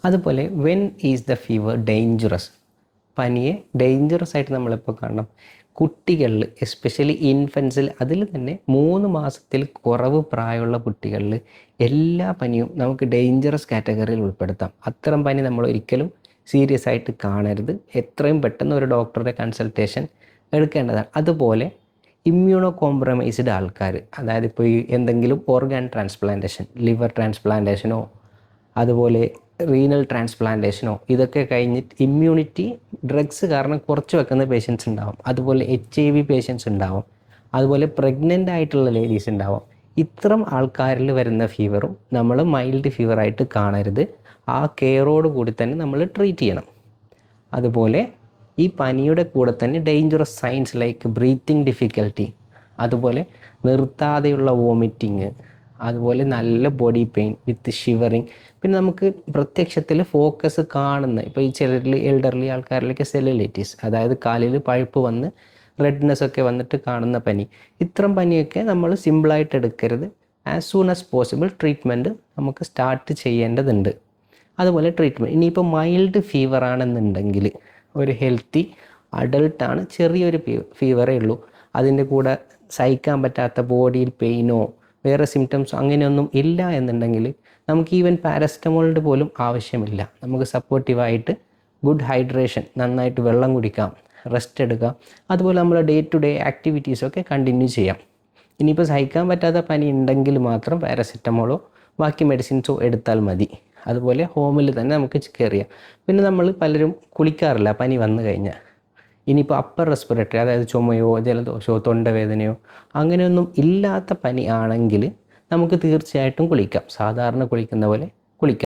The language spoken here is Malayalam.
അതുപോലെ when is the fever dangerous, പനിയെ ഡേഞ്ചറസ് ആയിട്ട് നമ്മളിപ്പോൾ കാണണം കുട്ടികളിൽ, എസ്പെഷ്യലി ഇൻഫൻസിൽ, അതിൽ തന്നെ 3 മാസത്തിൽ കുറവ് പ്രായമുള്ള കുട്ടികളിൽ എല്ലാ പനിയും നമുക്ക് ഡേഞ്ചറസ് കാറ്റഗറിയിൽ ഉൾപ്പെടുത്താം. അത്തരം പനി നമ്മൾ ഒരിക്കലും സീരിയസ് ആയിട്ട് കാണരുത്. എത്രയും പെട്ടെന്ന് ഒരു ഡോക്ടറുടെ കൺസൾട്ടേഷൻ എടുക്കേണ്ടതാണ്. അതുപോലെ ഇമ്മ്യൂണോ കോംപ്രമൈസ്ഡ് ആൾക്കാർ, അതായത് ഇപ്പോൾ ഈ എന്തെങ്കിലും ഓർഗൻ ട്രാൻസ്പ്ലാന്റേഷൻ, ലിവർ ട്രാൻസ്പ്ലാന്റേഷനോ അതുപോലെ റീനൽ ട്രാൻസ്പ്ലാന്റേഷനോ ഇതൊക്കെ കഴിഞ്ഞിട്ട് ഇമ്മ്യൂണിറ്റി ഡ്രഗ്സ് കാരണം കുറച്ച് വെക്കുന്ന പേഷ്യൻസ് ഉണ്ടാവും. അതുപോലെ HIV പേഷ്യൻസ് ഉണ്ടാവും. അതുപോലെ പ്രഗ്നൻ്റ് ആയിട്ടുള്ള ലേഡീസ് ഉണ്ടാവും. ഇത്തരം ആൾക്കാരിൽ വരുന്ന ഫീവറും നമ്മൾ മൈൽഡ് ഫീവറായിട്ട് കാണരുത്. ആ കെയറോട് കൂടി തന്നെ നമ്മൾ ട്രീറ്റ് ചെയ്യണം. അതുപോലെ ഈ പനിയുടെ കൂടെ തന്നെ dangerous signs like breathing difficulty, അതുപോലെ നിർത്താതെയുള്ള വോമിറ്റിങ്, അതുപോലെ നല്ല ബോഡി പെയിൻ വിത്ത് ഷിവറിങ്, പിന്നെ നമുക്ക് പ്രത്യക്ഷത്തിൽ ഫോക്കസ് കാണുന്ന, ഇപ്പോൾ ഈ ചിലരിൽ എൽഡർലി ആൾക്കാരിലേക്ക് സെല്ലുലൈറ്റിസ്, അതായത് കാലിൽ പഴുപ്പ് വന്ന് റെഡ്നെസ് ഒക്കെ വന്നിട്ട് കാണുന്ന പനി, ഇത്തരം പനിയൊക്കെ നമ്മൾ സിമ്പിളായിട്ട് എടുക്കരുത്. As soon as possible treatment നമുക്ക് സ്റ്റാർട്ട് ചെയ്യേണ്ടതുണ്ട്. അതുപോലെ ട്രീറ്റ്മെൻറ്റ് ഇനിയിപ്പോൾ മൈൽഡ് ഫീവർ ആണെന്നുണ്ടെങ്കിൽ, ഒരു ഹെൽത്തി അഡൾട്ടാണ്, ചെറിയൊരു ഫീവറേ ഉള്ളൂ, അതിൻ്റെ കൂടെ സഹിക്കാൻ പറ്റാത്ത ബോഡിയിൽ പെയിനോ വേറെ സിംറ്റംസോ അങ്ങനെയൊന്നും ഇല്ല എന്നുണ്ടെങ്കിൽ നമുക്ക് ഈവൻ പാരസ്റ്റമോളിൻ്റെ പോലും ആവശ്യമില്ല. നമുക്ക് സപ്പോർട്ടീവായിട്ട് ഗുഡ് ഹൈഡ്രേഷൻ, നന്നായിട്ട് വെള്ളം കുടിക്കാം, റെസ്റ്റ് എടുക്കാം, അതുപോലെ നമ്മൾ ഡേ ടു ഡേ ആക്ടിവിറ്റീസൊക്കെ കണ്ടിന്യൂ ചെയ്യാം. ഇനിയിപ്പോൾ സഹിക്കാൻ പറ്റാത്ത പനി ഉണ്ടെങ്കിൽ മാത്രം പാരസെറ്റമോളോ ബാക്കി മെഡിസിൻസോ എടുത്താൽ മതി. അതുപോലെ ഹോമിൽ തന്നെ നമുക്ക് കെയർ ചെയ്യാം. പിന്നെ നമ്മൾ പലരും കുളിക്കാറില്ല പനി വന്നു കഴിഞ്ഞാൽ. ഇനിയിപ്പോൾ അപ്പർ റെസ്പിറേറ്ററി, അതായത് ചുമയോ ജലദോഷമോ തൊണ്ടവേദനയോ അങ്ങനെയൊന്നും ഇല്ലാത്ത പനി ആണെങ്കിൽ നമുക്ക് തീർച്ചയായിട്ടും കുളിക്കാം, സാധാരണ കുളിക്കുന്ന പോലെ കുളിക്കാം.